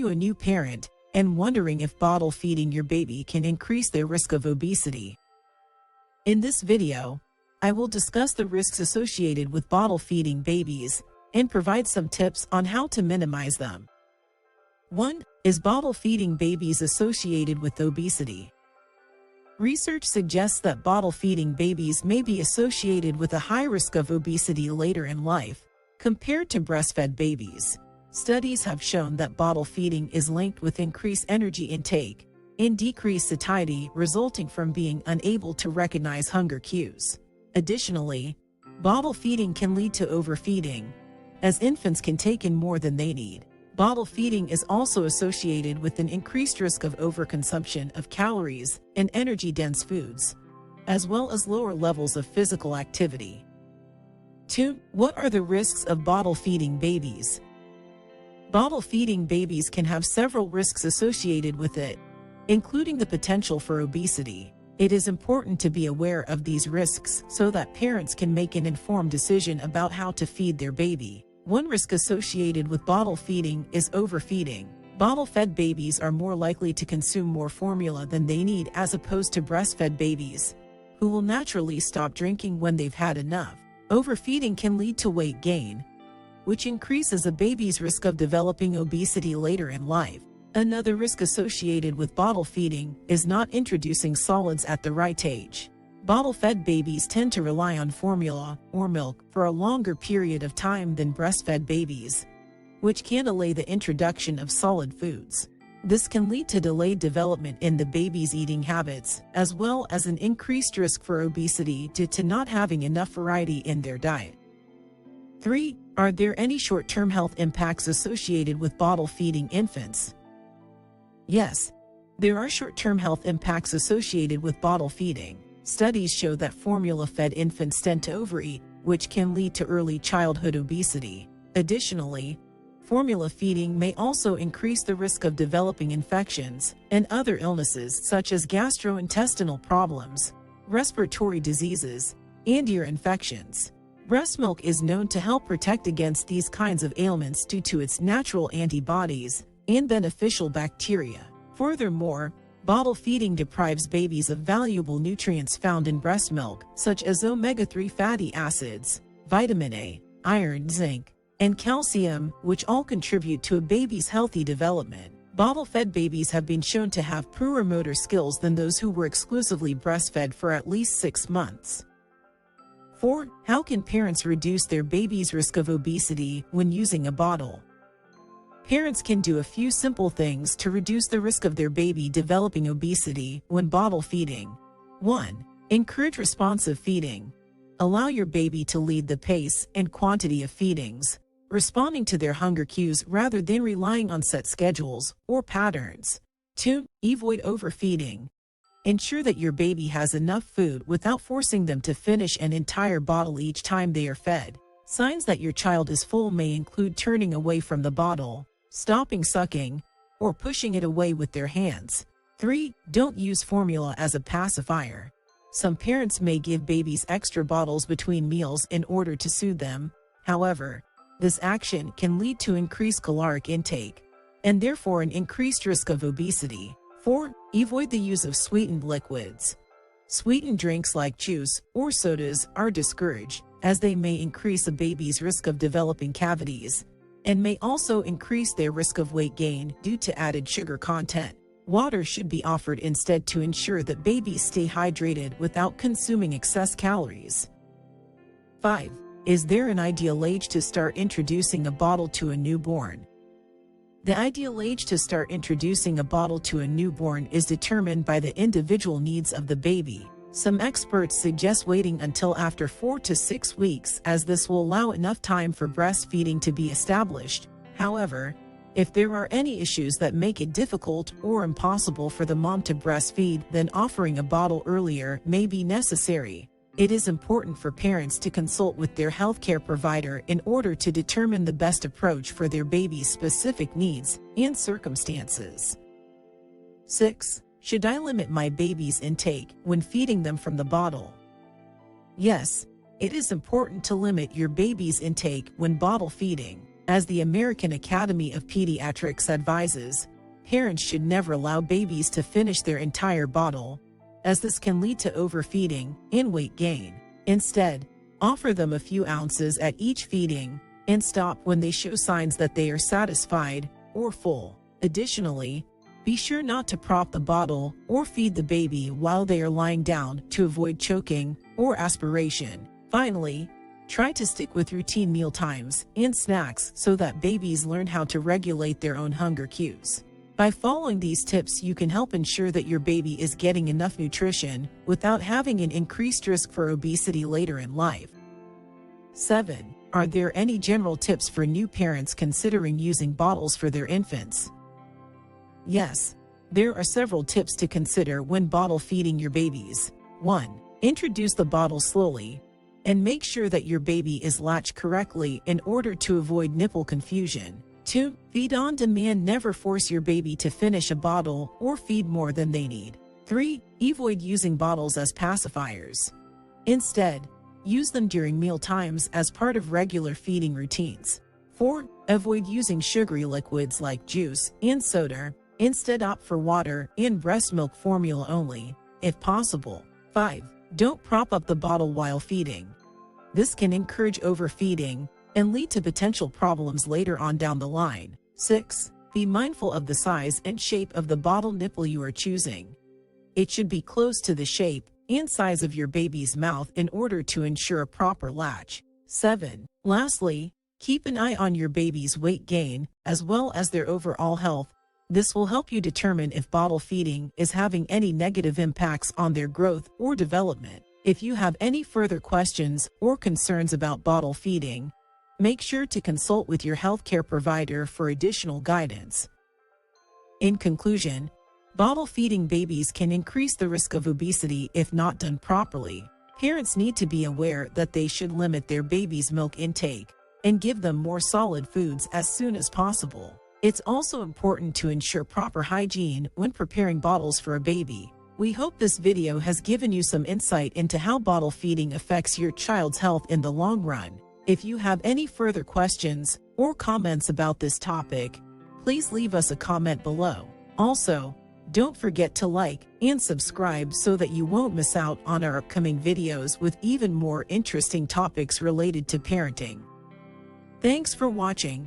you a new parent and wondering if bottle feeding your baby can increase their risk of obesity? In this video, I will discuss the risks associated with bottle feeding babies and provide some tips on how to minimize them. 1. Is bottle feeding babies associated with obesity? Research suggests that bottle feeding babies may be associated with a high risk of obesity later in life, compared to breastfed babies. Studies have shown that bottle feeding is linked with increased energy intake and decreased satiety resulting from being unable to recognize hunger cues. Additionally, bottle feeding can lead to overfeeding, as infants can take in more than they need. Bottle feeding is also associated with an increased risk of overconsumption of calories and energy-dense foods, as well as lower levels of physical activity. 2. What are the risks of bottle feeding babies? Bottle feeding babies can have several risks associated with it, including the potential for obesity. It is important to be aware of these risks so that parents can make an informed decision about how to feed their baby. One risk associated with bottle feeding is overfeeding. Bottle-fed babies are more likely to consume more formula than they need as opposed to breastfed babies, who will naturally stop drinking when they've had enough. Overfeeding can lead to weight gain, which increases a baby's risk of developing obesity later in life. Another risk associated with bottle feeding is not introducing solids at the right age. Bottle-fed babies tend to rely on formula or milk for a longer period of time than breastfed babies, which can delay the introduction of solid foods. This can lead to delayed development in the baby's eating habits, as well as an increased risk for obesity due to not having enough variety in their diet. 3. Are there any short-term health impacts associated with bottle feeding infants? Yes, there are short-term health impacts associated with bottle feeding. Studies show that formula-fed infants tend to overeat, which can lead to early childhood obesity. Additionally, formula feeding may also increase the risk of developing infections and other illnesses such as gastrointestinal problems, respiratory diseases, and ear infections. Breast milk is known to help protect against these kinds of ailments due to its natural antibodies and beneficial bacteria. Furthermore, bottle feeding deprives babies of valuable nutrients found in breast milk, such as omega-3 fatty acids, vitamin A, iron, zinc, and calcium, which all contribute to a baby's healthy development. Bottle-fed babies have been shown to have poorer motor skills than those who were exclusively breastfed for at least 6 months. 4. How can parents reduce their baby's risk of obesity when using a bottle? Parents can do a few simple things to reduce the risk of their baby developing obesity when bottle feeding. 1. Encourage responsive feeding. Allow your baby to lead the pace and quantity of feedings, responding to their hunger cues rather than relying on set schedules or patterns. 2. Avoid overfeeding. Ensure that your baby has enough food without forcing them to finish an entire bottle each time they are fed. Signs that your child is full may include turning away from the bottle, stopping sucking, or pushing it away with their hands. 3. Don't use formula as a pacifier. Some parents may give babies extra bottles between meals in order to soothe them. However, this action can lead to increased caloric intake, and therefore an increased risk of obesity. 4. Avoid the use of sweetened liquids. Sweetened drinks like juice or sodas are discouraged, as they may increase a baby's risk of developing cavities, and may also increase their risk of weight gain due to added sugar content. Water should be offered instead to ensure that babies stay hydrated without consuming excess calories. 5. Is there an ideal age to start introducing a bottle to a newborn? The ideal age to start introducing a bottle to a newborn is determined by the individual needs of the baby. Some experts suggest waiting until after 4 to 6 weeks, as this will allow enough time for breastfeeding to be established. However, if there are any issues that make it difficult or impossible for the mom to breastfeed, then offering a bottle earlier may be necessary. It is important for parents to consult with their healthcare provider in order to determine the best approach for their baby's specific needs and circumstances. 6. Should I limit my baby's intake when feeding them from the bottle? Yes, it is important to limit your baby's intake when bottle feeding. As the American Academy of Pediatrics advises, parents should never allow babies to finish their entire bottle, as this can lead to overfeeding and weight gain. Instead, offer them a few ounces at each feeding and stop when they show signs that they are satisfied or full. Additionally, be sure not to prop the bottle or feed the baby while they are lying down to avoid choking or aspiration. Finally, try to stick with routine meal times and snacks so that babies learn how to regulate their own hunger cues. By following these tips, you can help ensure that your baby is getting enough nutrition without having an increased risk for obesity later in life. 7. Are there any general tips for new parents considering using bottles for their infants? Yes, there are several tips to consider when bottle feeding your babies. 1. Introduce the bottle slowly, and make sure that your baby is latched correctly in order to avoid nipple confusion. 2. Feed on demand. Never force your baby to finish a bottle or feed more than they need. 3. Avoid using bottles as pacifiers. Instead, use them during meal times as part of regular feeding routines. 4. Avoid using sugary liquids like juice and soda. Instead, opt for water and breast milk formula only, if possible. 5. Don't prop up the bottle while feeding. This can encourage overfeeding and lead to potential problems later on down the line. 6. Be mindful of the size and shape of the bottle nipple you are choosing. It should be close to the shape and size of your baby's mouth in order to ensure a proper latch. 7. Lastly, keep an eye on your baby's weight gain as well as their overall health. This will help you determine if bottle feeding is having any negative impacts on their growth or development. If you have any further questions or concerns about bottle feeding, make sure to consult with your healthcare provider for additional guidance. In conclusion, bottle feeding babies can increase the risk of obesity if not done properly. Parents need to be aware that they should limit their baby's milk intake and give them more solid foods as soon as possible. It's also important to ensure proper hygiene when preparing bottles for a baby. We hope this video has given you some insight into how bottle feeding affects your child's health in the long run. If you have any further questions or comments about this topic, please leave us a comment below. Also, don't forget to like and subscribe so that you won't miss out on our upcoming videos with even more interesting topics related to parenting. Thanks for watching.